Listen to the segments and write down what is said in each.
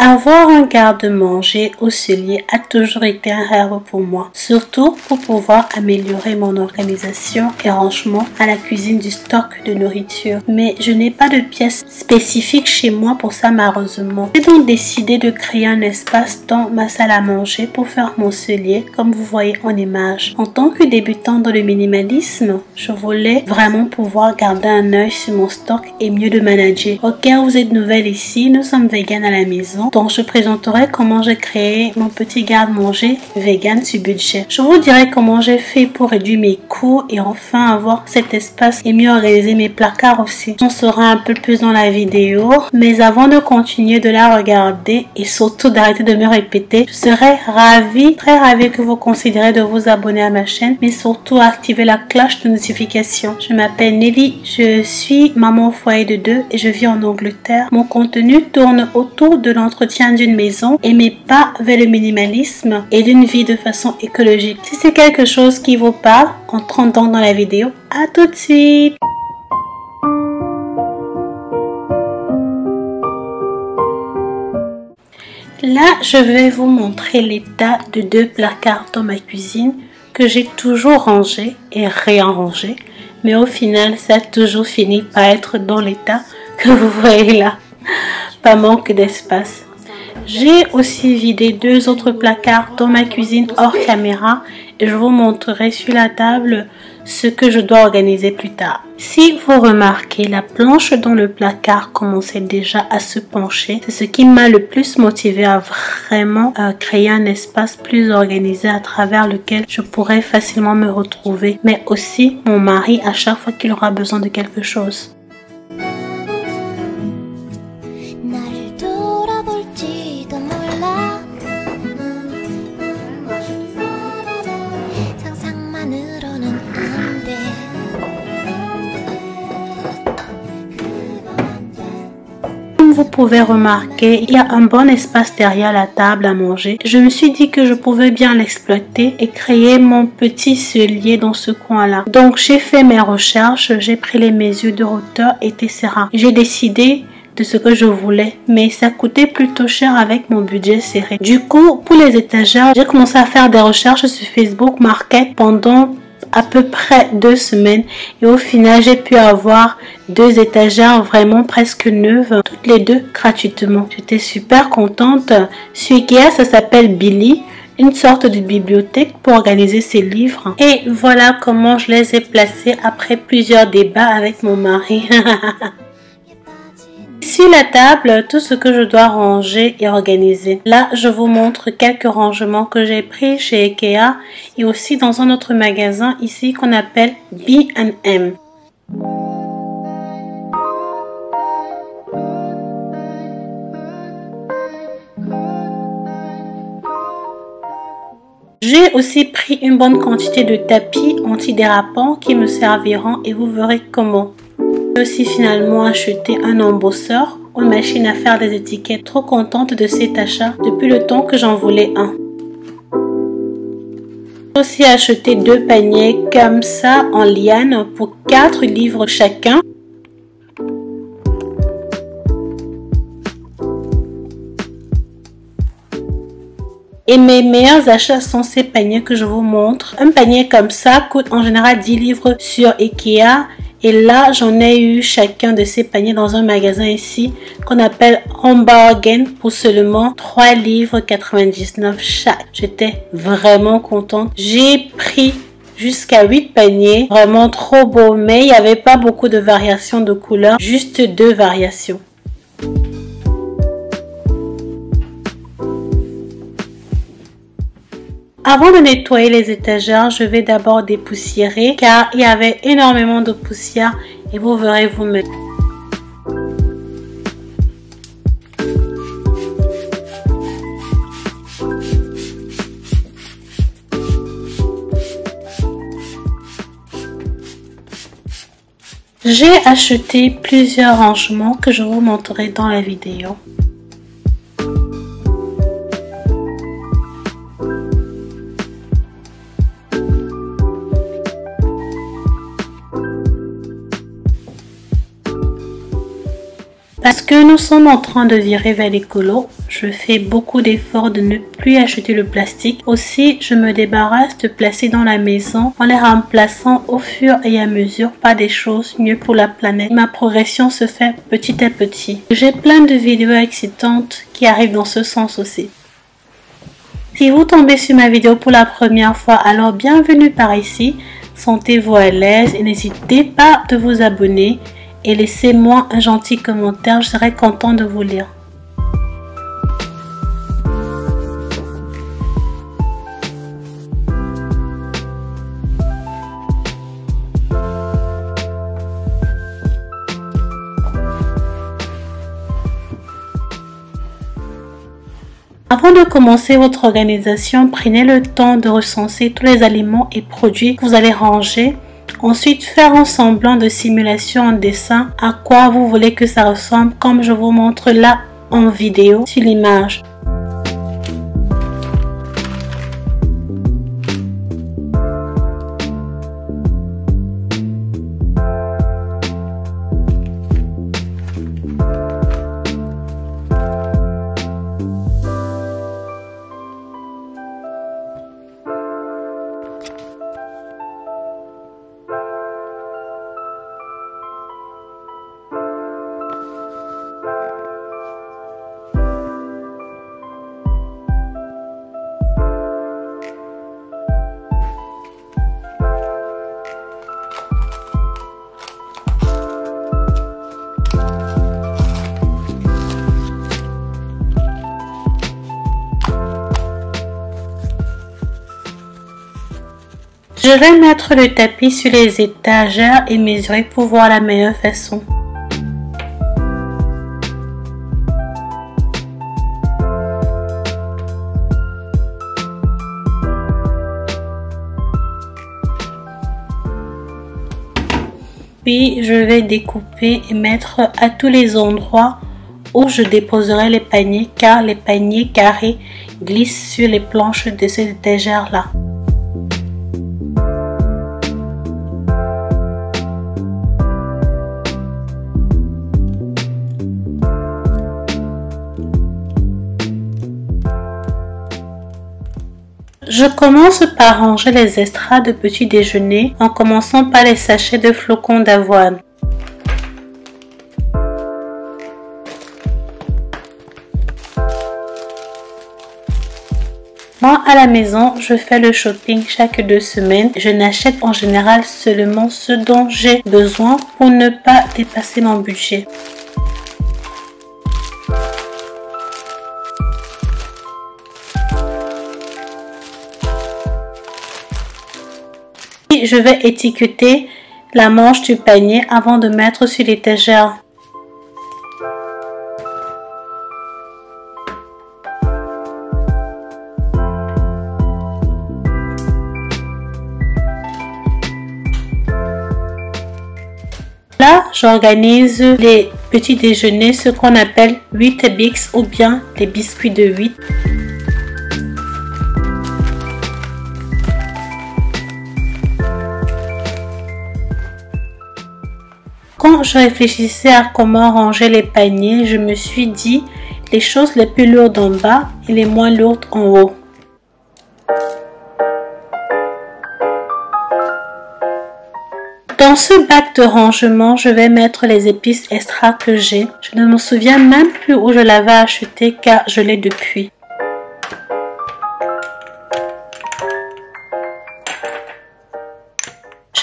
Avoir un garde-manger au cellier a toujours été un rêve pour moi, surtout pour pouvoir améliorer mon organisation et rangement à la cuisine du stock de nourriture. Mais je n'ai pas de pièce spécifique chez moi pour ça malheureusement. J'ai donc décidé de créer un espace dans ma salle à manger pour faire mon cellier comme vous voyez en image. En tant que débutant dans le minimalisme, je voulais vraiment pouvoir garder un œil sur mon stock et mieux le manager. Au cas où vous êtes nouvelle ici, nous sommes vegan à la maison. Donc, je présenterai comment j'ai créé mon petit garde-manger vegan sur budget. Je vous dirai comment j'ai fait pour réduire mes coûts et enfin avoir cet espace et mieux organiser mes placards aussi. On saura un peu plus dans la vidéo. Mais avant de continuer de la regarder et surtout d'arrêter de me répéter, je serais ravie, très ravie que vous considérez de vous abonner à ma chaîne, mais surtout activer la cloche de notification. Je m'appelle Nelly, je suis maman au foyer de 2 et je vis en Angleterre. Mon contenu tourne autour de l'entretien d'une maison et mes pas vers le minimalisme et d'une vie de façon écologique. Si c'est quelque chose qui vous parle, entrons donc dans la vidéo. À tout de suite! Là, je vais vous montrer l'état de 2 placards dans ma cuisine que j'ai toujours rangé et réarrangé, mais au final, ça a toujours fini par être dans l'état que vous voyez là. Pas manque d'espace. J'ai aussi vidé 2 autres placards dans ma cuisine hors caméra et je vous montrerai sur la table ce que je dois organiser plus tard. Si vous remarquez, la planche dans le placard commençait déjà à se pencher. C'est ce qui m'a le plus motivé à vraiment créer un espace plus organisé à travers lequel je pourrais facilement me retrouver, mais aussi mon mari à chaque fois qu'il aura besoin de quelque chose. Vous pouvez remarquer, il y a un bon espace derrière la table à manger. Je me suis dit que je pouvais bien l'exploiter et créer mon petit cellier dans ce coin-là. Donc j'ai fait mes recherches, j'ai pris les mesures de hauteur, etc. J'ai décidé de ce que je voulais, mais ça coûtait plutôt cher avec mon budget serré. Du coup, pour les étagères, j'ai commencé à faire des recherches sur Facebook Market pendant à peu près 2 semaines et au final j'ai pu avoir 2 étagères vraiment presque neuves, toutes les 2 gratuitement. J'étais super contente. Sur Ikea, ça s'appelle Billy, une sorte de bibliothèque pour organiser ses livres. Et voilà comment je les ai placés après plusieurs débats avec mon mari. Sur la table, tout ce que je dois ranger et organiser. Là, je vous montre quelques rangements que j'ai pris chez Ikea et aussi dans un autre magasin ici qu'on appelle B&M. J'ai aussi pris une bonne quantité de tapis antidérapants qui me serviront et vous verrez comment. J'ai aussi finalement acheté un embosseur, une machine à faire des étiquettes. Trop contente de cet achat depuis le temps que j'en voulais un. J'ai aussi acheté 2 paniers comme ça en liane pour 4 livres chacun. Et mes meilleurs achats sont ces paniers que je vous montre. Un panier comme ça coûte en général 10 livres sur Ikea. Et là, j'en ai eu chacun de ces paniers dans un magasin ici qu'on appelle Home Bargain pour seulement 3 livres 99 chaque. J'étais vraiment contente. J'ai pris jusqu'à 8 paniers, vraiment trop beau, mais il n'y avait pas beaucoup de variations de couleurs, juste 2 variations. Avant de nettoyer les étagères, je vais d'abord dépoussiérer car il y avait énormément de poussière et vous verrez vous-même. J'ai acheté plusieurs rangements que je vous montrerai dans la vidéo. Parce que nous sommes en train de virer vers l'écolo, je fais beaucoup d'efforts de ne plus acheter le plastique. Aussi, je me débarrasse de plastique dans la maison en les remplaçant au fur et à mesure par des choses mieux pour la planète. Ma progression se fait petit à petit. J'ai plein de vidéos excitantes qui arrivent dans ce sens aussi. Si vous tombez sur ma vidéo pour la première fois, alors bienvenue par ici. Sentez-vous à l'aise et n'hésitez pas de vous abonner. Et laissez-moi un gentil commentaire, je serai content de vous lire. Avant de commencer votre organisation, prenez le temps de recenser tous les aliments et produits que vous allez ranger. Ensuite, faire un semblant de simulation en dessin à quoi vous voulez que ça ressemble comme je vous montre là en vidéo sur l'image. Je vais mettre le tapis sur les étagères et mesurer pour voir la meilleure façon. Puis je vais découper et mettre à tous les endroits où je déposerai les paniers car les paniers carrés glissent sur les planches de ces étagères là. Je commence par ranger les extras de petit déjeuner en commençant par les sachets de flocons d'avoine. Moi, à la maison, je fais le shopping chaque 2 semaines. Je n'achète en général seulement ce dont j'ai besoin pour ne pas dépasser mon budget. Je vais étiqueter la manche du panier avant de mettre sur l'étagère. Là, j'organise les petits déjeuners, ce qu'on appelle 8 Bix ou bien les biscuits de 8. Quand je réfléchissais à comment ranger les paniers, je me suis dit les choses les plus lourdes en bas et les moins lourdes en haut. Dans ce bac de rangement, je vais mettre les épices extra que j'ai. Je ne me souviens même plus où je l'avais acheté car je l'ai depuis.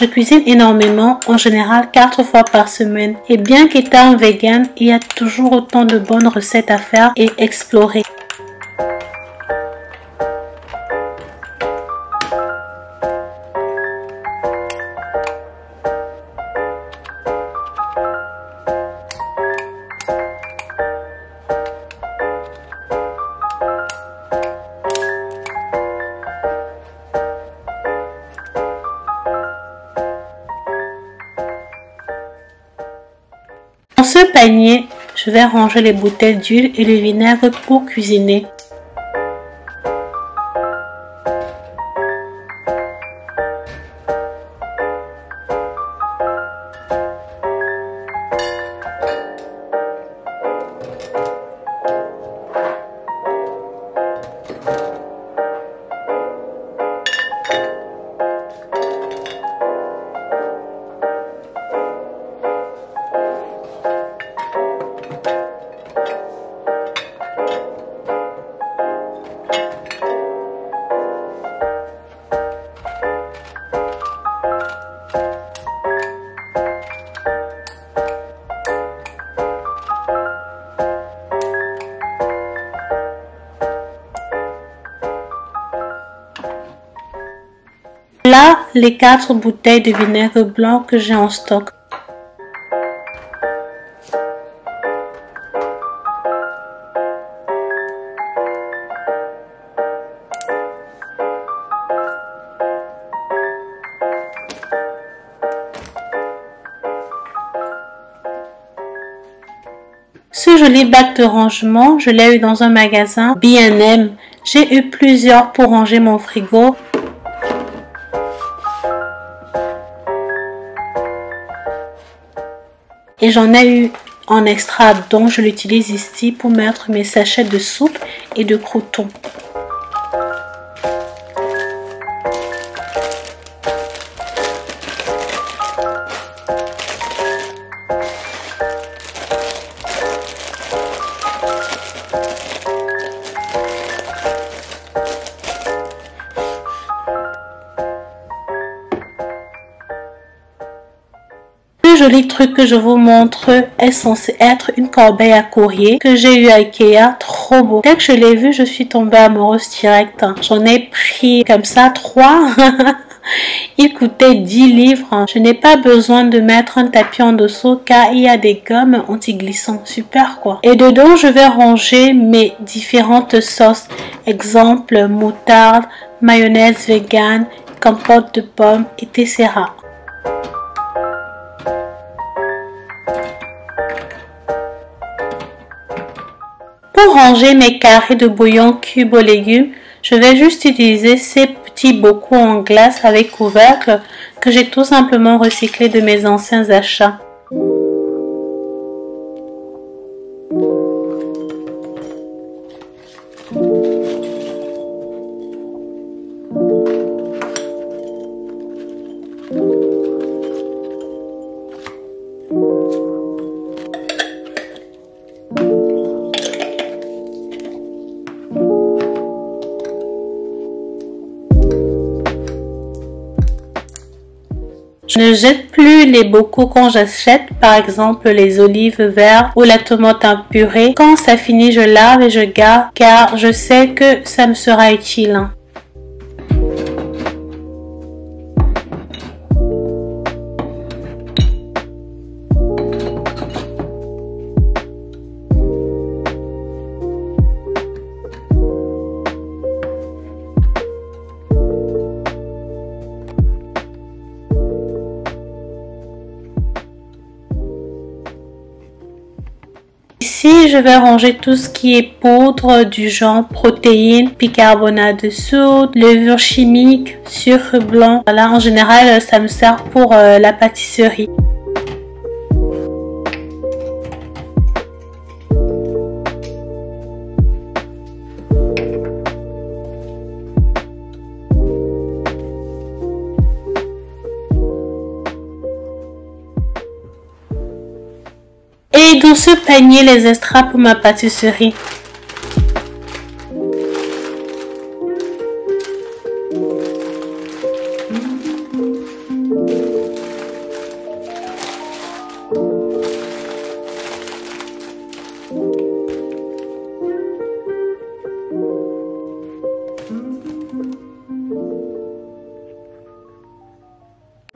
Je cuisine énormément, en général 4 fois par semaine. Et bien qu'étant vegan, il y a toujours autant de bonnes recettes à faire et explorer. Dans ce panier, je vais ranger les bouteilles d'huile et le vinaigre pour cuisiner. les 4 bouteilles de vinaigre blanc que j'ai en stock. Ce joli bac de rangement, je l'ai eu dans un magasin B&M. J'ai eu plusieurs pour ranger mon frigo. Et j'en ai eu en extra, donc je l'utilise ici pour mettre mes sachets de soupe et de croûtons. Le joli truc que je vous montre est censé être une corbeille à courrier que j'ai eu à Ikea, trop beau. Dès que je l'ai vu, je suis tombée amoureuse direct. J'en ai pris comme ça 3. Il coûtait 10 livres. Je n'ai pas besoin de mettre un tapis en dessous car il y a des gommes anti-glissants. Super quoi. Et dedans, je vais ranger mes différentes sauces. Exemple, moutarde, mayonnaise vegan, compote de pommes, etc. Pour ranger mes carrés de bouillon cube aux légumes, je vais juste utiliser ces petits bocaux en glace avec couvercle que j'ai tout simplement recyclé de mes anciens achats. Je ne jette plus les bocaux quand j'achète, par exemple les olives vertes ou la tomate en purée. Quand ça finit, je lave et je garde car je sais que ça me sera utile. Ici, je vais ranger tout ce qui est poudre du genre protéines, bicarbonate de soude, levure chimique, sucre blanc. Voilà, en général, ça me sert pour la pâtisserie. Et dans ce panier, les extras pour ma pâtisserie.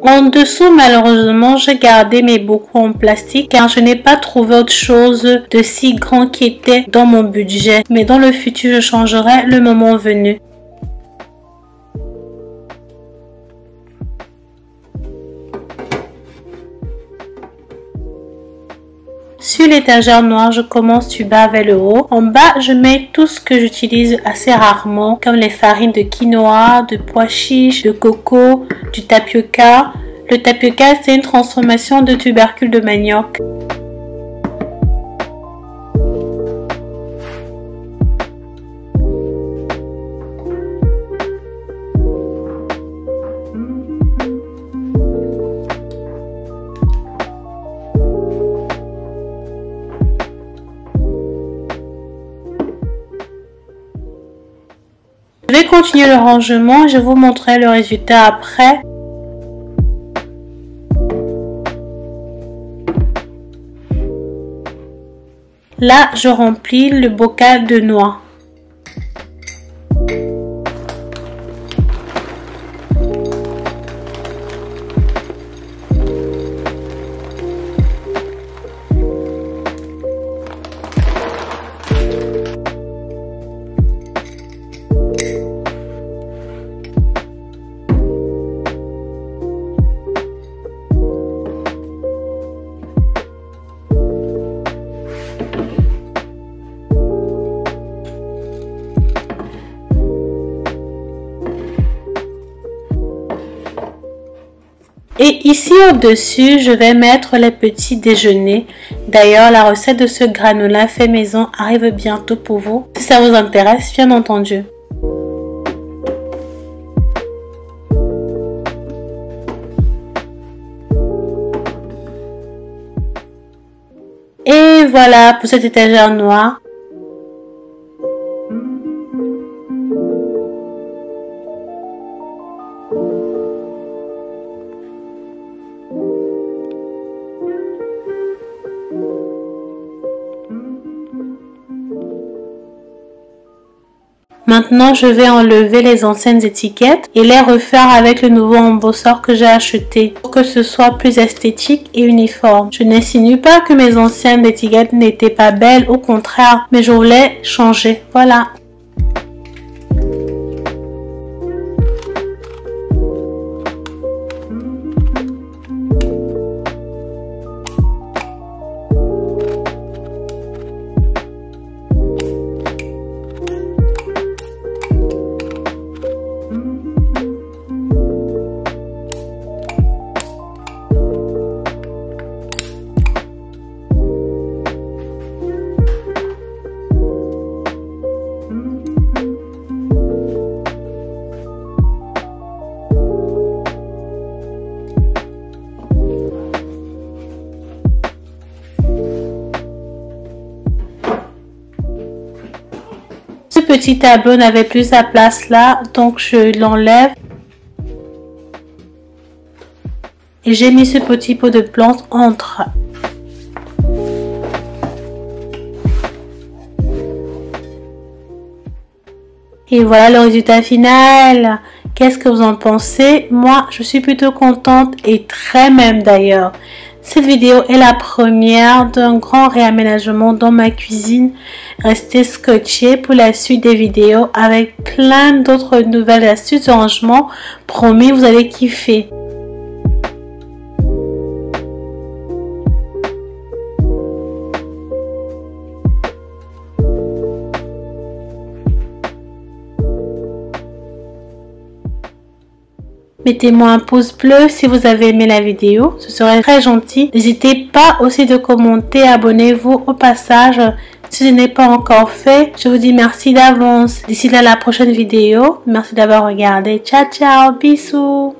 En dessous, malheureusement, j'ai gardé mes bocaux en plastique car je n'ai pas trouvé autre chose de si grand qui était dans mon budget. Mais dans le futur, je changerai le moment venu. Sur l'étagère noire, je commence du bas vers le haut. En bas, je mets tout ce que j'utilise assez rarement, comme les farines de quinoa, de pois chiches, de coco, du tapioca. Le tapioca, c'est une transformation de tubercules de manioc. Je vais continuer le rangement, je vous montrerai le résultat après. Là, je remplis le bocal de noix. Et ici au-dessus, je vais mettre les petits déjeuners. D'ailleurs, la recette de ce granola fait maison arrive bientôt pour vous. Si ça vous intéresse, bien entendu. Et voilà pour cette étagère noire. Maintenant, je vais enlever les anciennes étiquettes et les refaire avec le nouveau embosseur que j'ai acheté pour que ce soit plus esthétique et uniforme. Je n'insinue pas que mes anciennes étiquettes n'étaient pas belles, au contraire, mais je voulais changer. Voilà. Ce petit tableau n'avait plus sa place là, donc je l'enlève. Et j'ai mis ce petit pot de plantes entre. Et voilà le résultat final. Qu'est-ce que vous en pensez? Moi, je suis plutôt contente et très même d'ailleurs. Cette vidéo est la première d'un grand réaménagement dans ma cuisine. Restez scotchés pour la suite des vidéos avec plein d'autres nouvelles astuces de rangement. Promis, vous allez kiffer. Mettez-moi un pouce bleu si vous avez aimé la vidéo, ce serait très gentil. N'hésitez pas aussi de commenter, abonnez-vous au passage si ce n'est pas encore fait. Je vous dis merci d'avance. D'ici là, la prochaine vidéo, merci d'avoir regardé. Ciao, ciao, bisous.